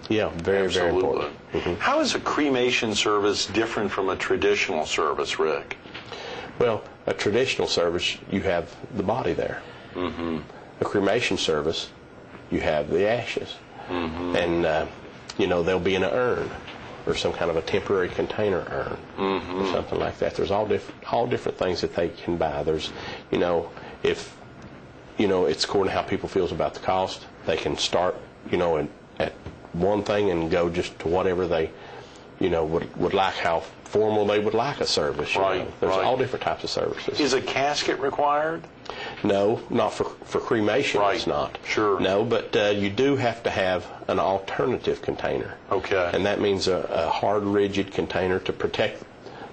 Yeah, very, very important. How is a cremation service different from a traditional service, Rick? Well, a traditional service, you have the body there. A cremation service, you have the ashes. And, you know, they'll be in an urn or some kind of a temporary container urn or something like that. There's all different things that they can buy. There's, you know, if, you know, it's according to how people feels about the cost, they can start, you know, at one thing and go just to whatever they, you know, would like, how formal they would like a service. You know. There's all different types of services. Is a casket required? No, not for cremation. It's not. Sure. No, but you do have to have an alternative container. Okay. And that means a hard, rigid container to protect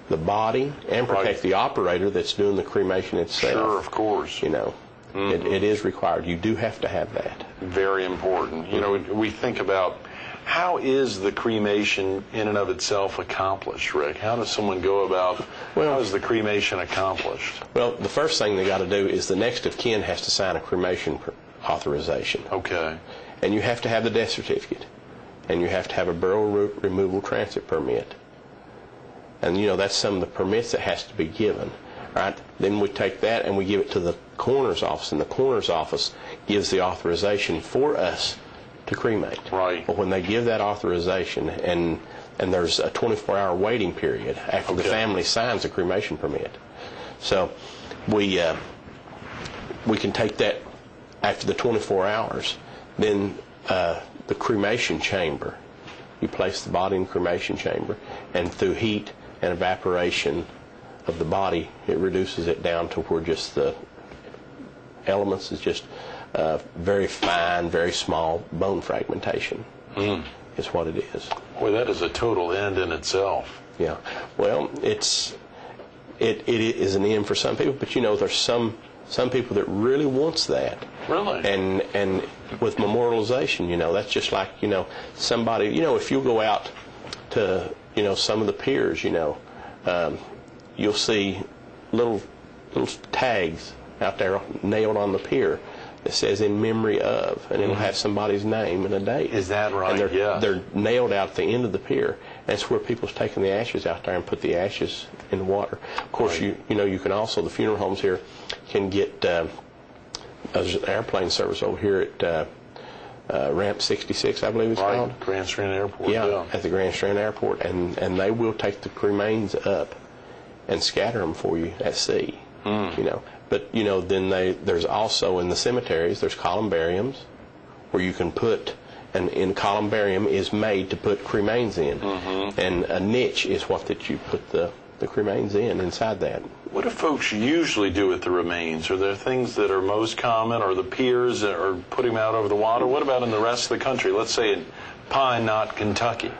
the body and protect the operator that's doing the cremation itself. Sure, of course. You know. It is required. You do have to have that. Very important. You know, we think about how is the cremation in and of itself accomplished, Rick? How does someone go about, how is the cremation accomplished? Well, the first thing they got to do is the next of kin has to sign a cremation authorization. Okay. And you have to have the death certificate. And you have to have a burial removal transit permit. And, you know, that's some of the permits that has to be given. Right? Then we take that and we give it to the coroner's office, and the coroner's office gives the authorization for us to cremate. Right. But when they give that authorization, and there's a 24-hour waiting period after the family signs a cremation permit. So we can take that after the 24 hours. Then the cremation chamber, you place the body in the cremation chamber, and through heat and evaporation of the body, it reduces it down to where just the elements is just very fine, very small bone fragmentation is what it is. Boy, that is a total end in itself. Yeah. Well, it is an end for some people, but you know, there's some people that really wants that. Really? And with memorialization, you know, that's just like, you know, somebody, you know, if you go out to, you know, some of the piers, you know, you'll see little tags out there nailed on the pier that says "in memory of," and it'll have somebody's name and a date. Is that right? And they're nailed out at the end of the pier. That's where people's taking the ashes out there and put the ashes in the water. Of course, you know, you can also, the funeral homes here can get there's an airplane service over here at Ramp 66, I believe it's called. Grand Strand Airport. Yeah, at the Grand Strand Airport, and they will take the cremains up and scatter them for you at sea. You know, but you know, then there's also in the cemeteries there's columbariums where you can put, and in columbarium is made to put cremains in, and a niche is what that you put the cremains inside that. What do folks usually do with the remains? Are there things that are most common, or the piers, or putting them out over the water? What about in the rest of the country? Let's say in Pine Knot, Kentucky.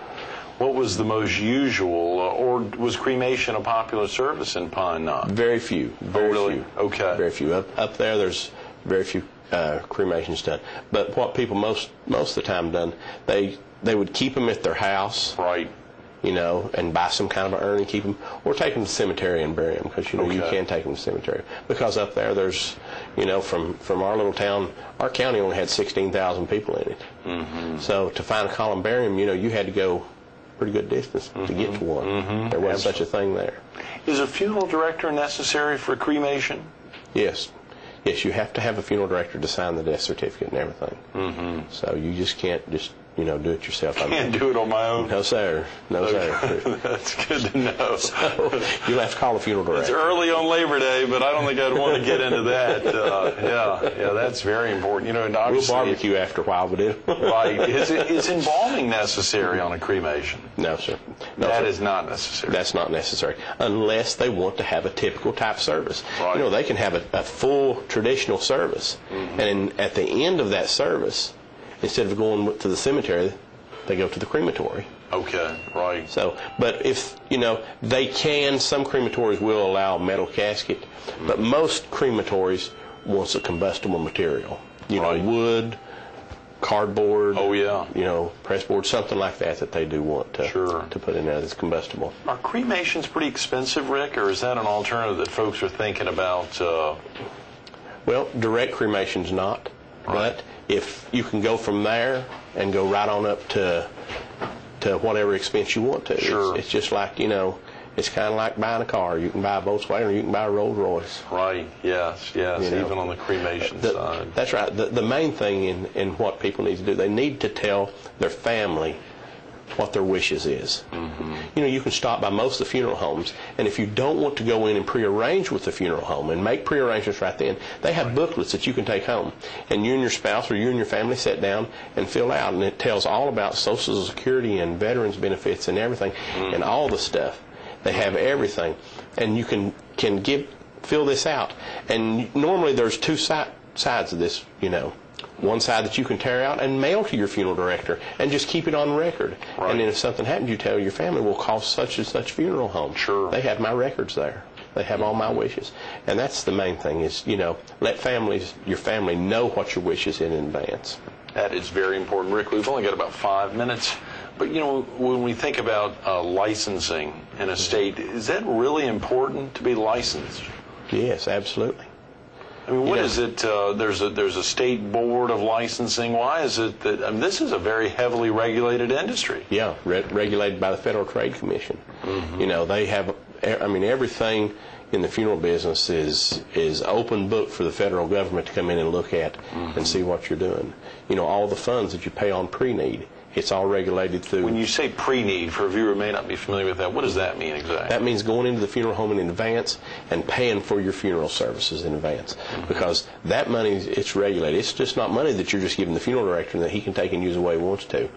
What was the most usual, or was cremation a popular service in Pine Knot? Very few. Very few. Okay. Very few. Up there, there's very few cremations done. But what people most of the time done, they would keep them at their house. Right. You know, and buy some kind of an urn and keep them, or take them to the cemetery and bury them, because, you know, you can take them to the cemetery. Because up there, there's, you know, from our little town, our county only had 16,000 people in it. So to find a columbarium, you know, you had to go pretty good distance to get to one. There wasn't such a thing there. Is a funeral director necessary for cremation? Yes. Yes, you have to have a funeral director to sign the death certificate and everything. So you just can't just, you know, do it yourself. I can't do it on my own. No, sir. No, sir. That's good to know. So you'll have to call a funeral director. It's early on Labor Day, but I don't think I'd want to get into that. Yeah, that's very important. You know, and obviously, we'll barbecue after a while, but right. Is embalming necessary on a cremation? No, sir. No, that sir. is not necessary. That's not necessary, unless they want to have a typical type service. Right. You know, they can have a full traditional service, and at the end of that service, instead of going to the cemetery, they go to the crematory. Okay, right. So, but if, you know, they can, some crematories will allow a metal casket, but most crematories wants a combustible material. You know, wood, cardboard, you know, pressboard, something like that they do want to put in there that's combustible. Are cremations pretty expensive, Rick, or is that an alternative that folks are thinking about? Well, direct cremation's not, but if you can go from there and go right on up to whatever expense you want to. Sure. It's just like, it's kind of like buying a car. You can buy a Volkswagen or you can buy a Rolls Royce. Right, yes, even on the cremation side. That's right. The main thing in what people need to do, they need to tell their family what their wishes is. You can stop by most of the funeral homes, and if you don't want to go in and prearrange with the funeral home and make prearrangements right then, they have booklets that you can take home, and you and your spouse or you and your family sit down and fill out, and it tells all about Social Security and veterans benefits and everything, and all the stuff. They have everything, and you can fill this out. And normally there's two sides of this, One side that you can tear out and mail to your funeral director and just keep it on record. Right. And then if something happens, you tell your family, we'll call such and such funeral home. Sure. They have my records there. They have all my wishes. And that's the main thing is, let your family know what your wish is in advance. That is very important. Rick, we've only got about 5 minutes. But, when we think about licensing in a state, is that really important to be licensed? Yes, absolutely. I mean, what is it? There's a state board of licensing. Why is it that this is a very heavily regulated industry? Yeah, regulated by the Federal Trade Commission. They have, everything in the funeral business is open book for the federal government to come in and look at and see what you're doing. All the funds that you pay on pre-need, it's all regulated through. When you say pre-need, for a viewer who may not be familiar with that, what does that mean exactly? That means going into the funeral home in advance and paying for your funeral services in advance. Because that money, it's regulated. It's just not money that you're just giving the funeral director and that he can take and use the way he wants to.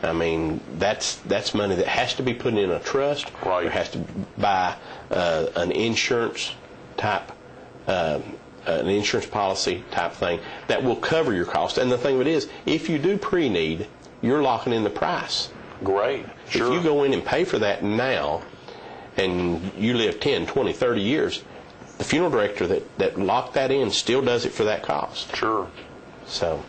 That's money that has to be put in a trust. Right. Or has to buy an insurance type an insurance policy type thing that will cover your cost. And the thing of it is, if you do pre-need, you're locking in the price. Great. Sure. If you go in and pay for that now, and you live 10, 20, 30 years, the funeral director that locked that in still does it for that cost. Sure. So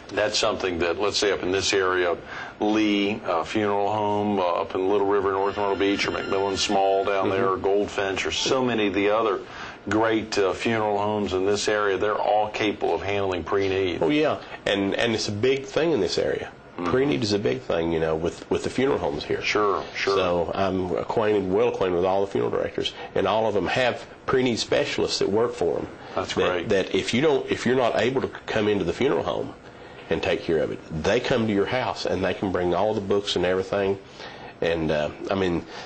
that's something that, let's say up in this area, Lee Funeral Home, up in Little River, North Myrtle Beach, or McMillan Small down there, or Goldfinch, or so many of the other great funeral homes in this area, they're all capable of handling pre-need. Oh, yeah. And it's a big thing in this area. Pre-need is a big thing, with the funeral homes here. Sure. So I'm well acquainted with all the funeral directors, and all of them have pre-need specialists that work for them. That's great. That if you're not able to come into the funeral home and take care of it, they come to your house and they can bring all the books and everything. And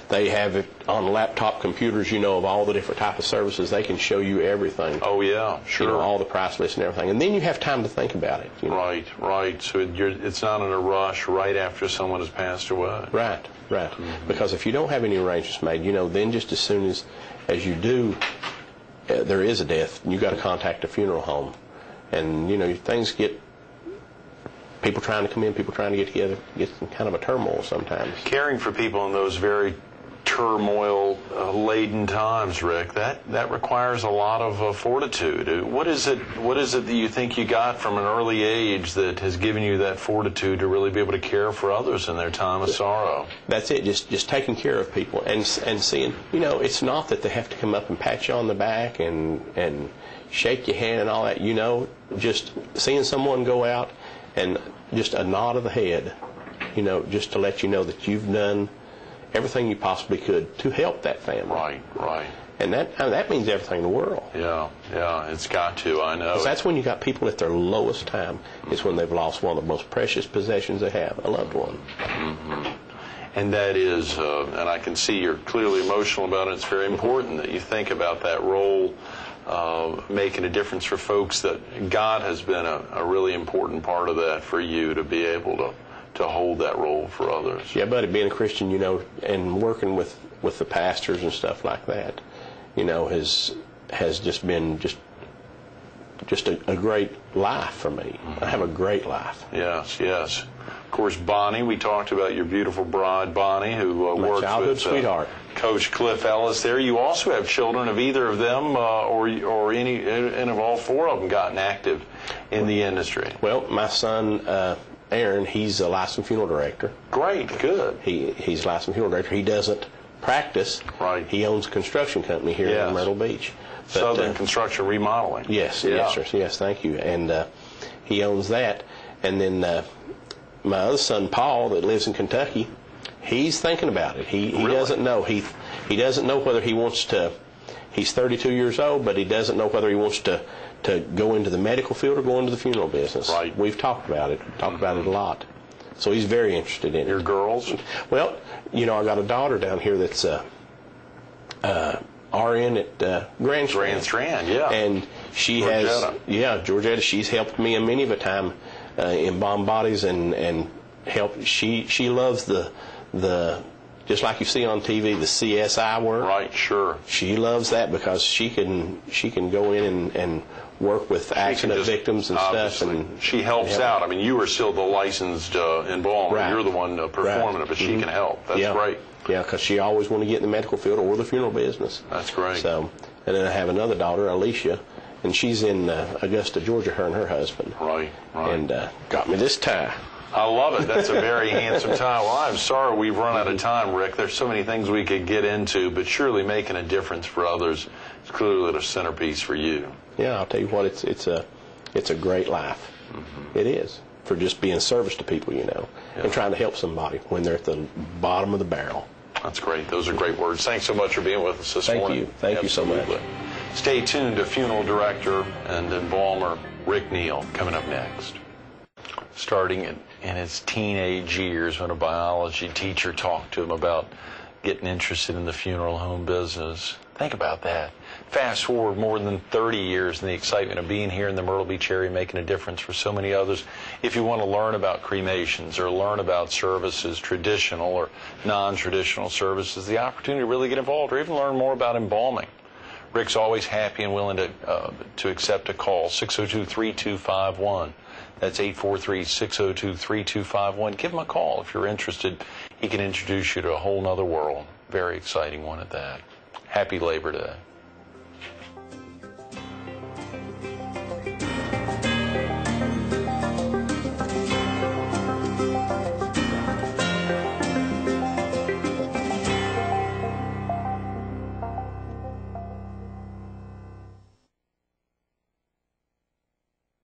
they have it on laptop computers, of all the different type of services. They can show you everything. Oh, yeah, sure. All the price lists and everything. And then you have time to think about it. Right. So it's not in a rush right after someone has passed away. Right. Because if you don't have any arrangements made, then just as soon as you do, there is a death, you got to contact a funeral home. And, things get... People trying to come in, people trying to get together, get kind of a turmoil sometimes. Caring for people in those very turmoil-laden times, Rick, that requires a lot of fortitude. What is it that you think you got from an early age that has given you that fortitude to really be able to care for others in their time of sorrow? That's it, just taking care of people and seeing, it's not that they have to come up and pat you on the back and shake your hand and all that, just seeing someone go out and just a nod of the head, just to let you know that you've done everything you possibly could to help that family. Right. And that means everything in the world. Yeah, it's got to, I know. 'Cause that's when you got people at their lowest time, is when they've lost one of the most precious possessions they have, a loved one. And that is, and I can see you're clearly emotional about it, it's very important that you think about that role making a difference for folks, that God has been a really important part of that for you to be able to hold that role for others. Yeah, buddy, being a Christian, and working with the pastors and stuff like that, has just been just a great life for me. I have a great life. Yes. Of course, Bonnie, we talked about your beautiful bride, Bonnie, who works childhood with sweetheart. Coach Cliff Ellis there. You also have children. Have either of them or any of all four of them gotten active in the industry? Well, my son, Aaron, he's a licensed funeral director. Great, good. He's a licensed funeral director. He doesn't practice. Right. He owns a construction company here in Myrtle Beach. But, Southern Construction Remodeling. Yes, sir. Yes, thank you. And he owns that. And then my other son, Paul, that lives in Kentucky, he's thinking about it. He Really? doesn't know. He doesn't know whether he wants to. He's 32 years old, but he doesn't know whether he wants to go into the medical field or go into the funeral business. Right. We've talked about it. Talked about it a lot. So he's very interested in it. Your girls? Well, I got a daughter down here that's RN at Grand Strand. Grand Strand, yeah. And she Georgetta. Georgetta. She's helped me a many of a time embalm bodies and help. She loves the just like you see on TV, the CSI work. Right, sure. She loves that because she can go in and work with accident victims and stuff. And she helps out. I mean, you are still the licensed embalmer. Right. You're the one performing it, but she can help. That's great. Yeah, because she always wanted to get in the medical field or the funeral business. That's great. So, and then I have another daughter, Alicia, and she's in Augusta, Georgia, her and her husband. Right. And got me this tie. I love it. That's a very handsome tie. Well, I'm sorry we've run out of time, Rick. There's so many things we could get into, but surely making a difference for others is clearly the centerpiece for you. Yeah, I'll tell you what, it's a great life. It is, for just being service to people, and trying to help somebody when they're at the bottom of the barrel. That's great. Those are great words. Thanks so much for being with us this morning. Thank you so much. Stay tuned to funeral director and embalmer Rick Neal coming up next. Starting in his teenage years, when a biology teacher talked to him about getting interested in the funeral home business. Think about that. Fast forward more than 30 years and the excitement of being here in the Myrtle Beach area, making a difference for so many others. If you want to learn about cremations or learn about services, traditional or non-traditional services, the opportunity to really get involved or even learn more about embalming. Rick's always happy and willing to accept a call, 602-3251. That's 843-602-3251. Give him a call if you're interested. He can introduce you to a whole nother world. Very exciting one at that. Happy Labor Day.